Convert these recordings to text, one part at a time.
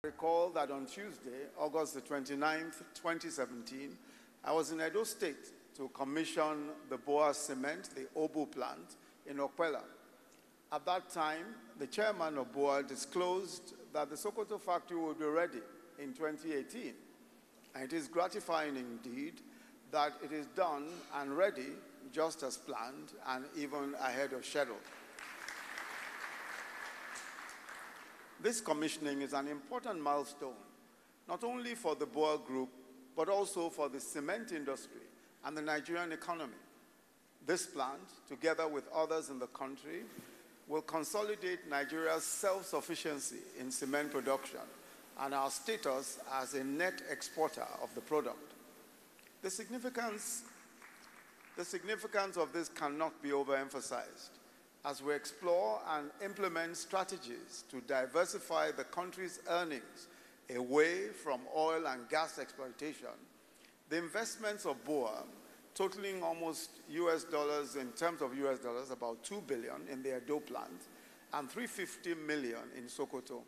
Recall that on Tuesday, August the 29th, 2017, I was in Edo State to commission the BUA cement, the Obu plant in Okwela. At that time, the chairman of BUA disclosed that the Sokoto factory would be ready in 2018. And it is gratifying indeed that it is done and ready just as planned and even ahead of schedule. This commissioning is an important milestone, not only for the BUA Group, but also for the cement industry and the Nigerian economy. This plant, together with others in the country, will consolidate Nigeria's self-sufficiency in cement production and our status as a net exporter of the product. The significance of this cannot be overemphasized as we explore and implement strategies to diversify the country's earnings away from oil and gas exploitation. The investments of BUA, totaling almost US dollars, in terms of US dollars, about $2 billion in the Edo plant and $350 million in Sokoto,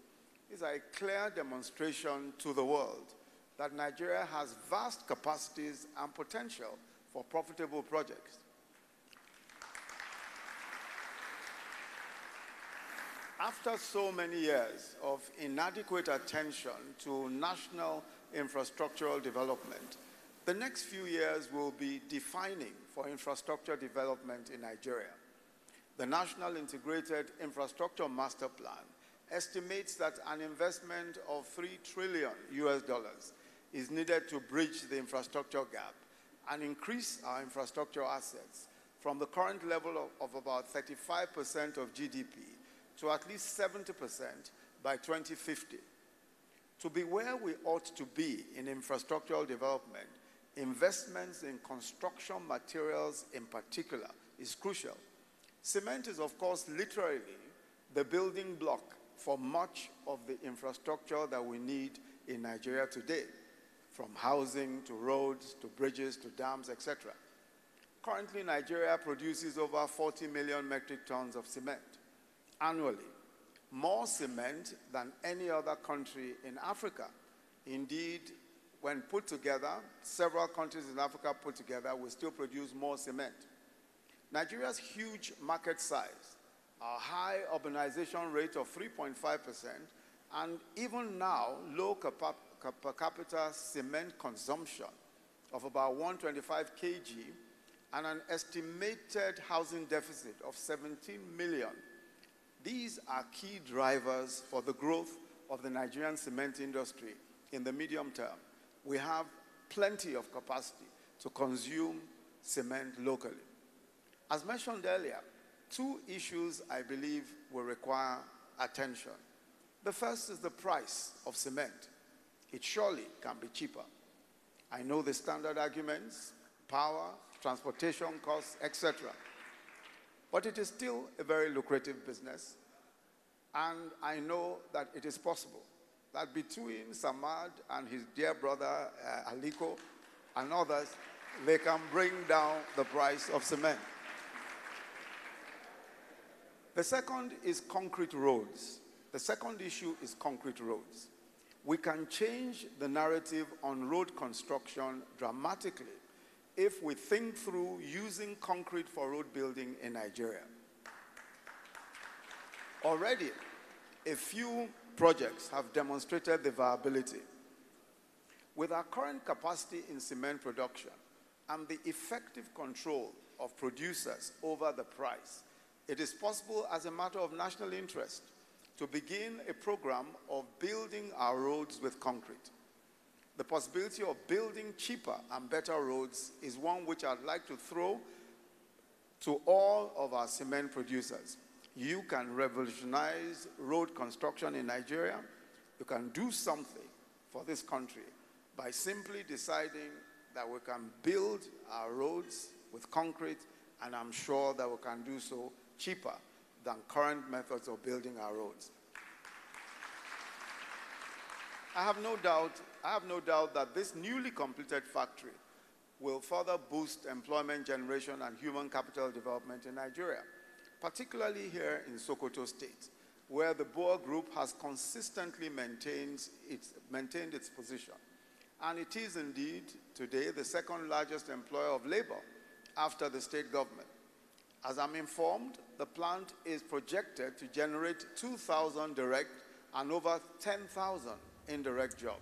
is a clear demonstration to the world that Nigeria has vast capacities and potential for profitable projects. After so many years of inadequate attention to national infrastructural development, the next few years will be defining for infrastructure development in Nigeria. The National Integrated Infrastructure Master Plan estimates that an investment of $3 trillion is needed to bridge the infrastructure gap and increase our infrastructure assets from the current level of about 35% of GDP to at least 70% by 2050. To be where we ought to be in infrastructural development, investments in construction materials in particular is crucial. Cement is, of course, literally the building block for much of the infrastructure that we need in Nigeria today, from housing to roads to bridges to dams, etc. Currently, Nigeria produces over 40 million metric tons of cement annually, more cement than any other country in Africa. Indeed, when put together, several countries in Africa put together will still produce more cement. Nigeria's huge market size, our high urbanization rate of 3.5%, and even now, low per capita cement consumption of about 125 kg, and an estimated housing deficit of 17 million. These are key drivers for the growth of the Nigerian cement industry in the medium term. We have plenty of capacity to consume cement locally. As mentioned earlier, two issues I believe will require attention. The first is the price of cement. It surely can be cheaper. I know the standard arguments, power, transportation costs, etc. But it is still a very lucrative business, and I know that it is possible that between Samad and his dear brother Aliko and others, they can bring down the price of cement. The second is concrete roads. The second issue is concrete roads. We can change the narrative on road construction dramatically if we think through using concrete for road building in Nigeria. Already, a few projects have demonstrated the viability. With our current capacity in cement production and the effective control of producers over the price, it is possible as a matter of national interest to begin a program of building our roads with concrete. The possibility of building cheaper and better roads is one which I'd like to throw to all of our cement producers. You can revolutionize road construction in Nigeria. You can do something for this country by simply deciding that we can build our roads with concrete, and I'm sure that we can do so cheaper than current methods of building our roads. I have no doubt that this newly completed factory will further boost employment generation and human capital development in Nigeria, particularly here in Sokoto State. where the BUA group has consistently maintained its position. And it is indeed today the second largest employer of labor after the state government. As I'm informed, the plant is projected to generate 2,000 direct and over 10,000 indirect jobs.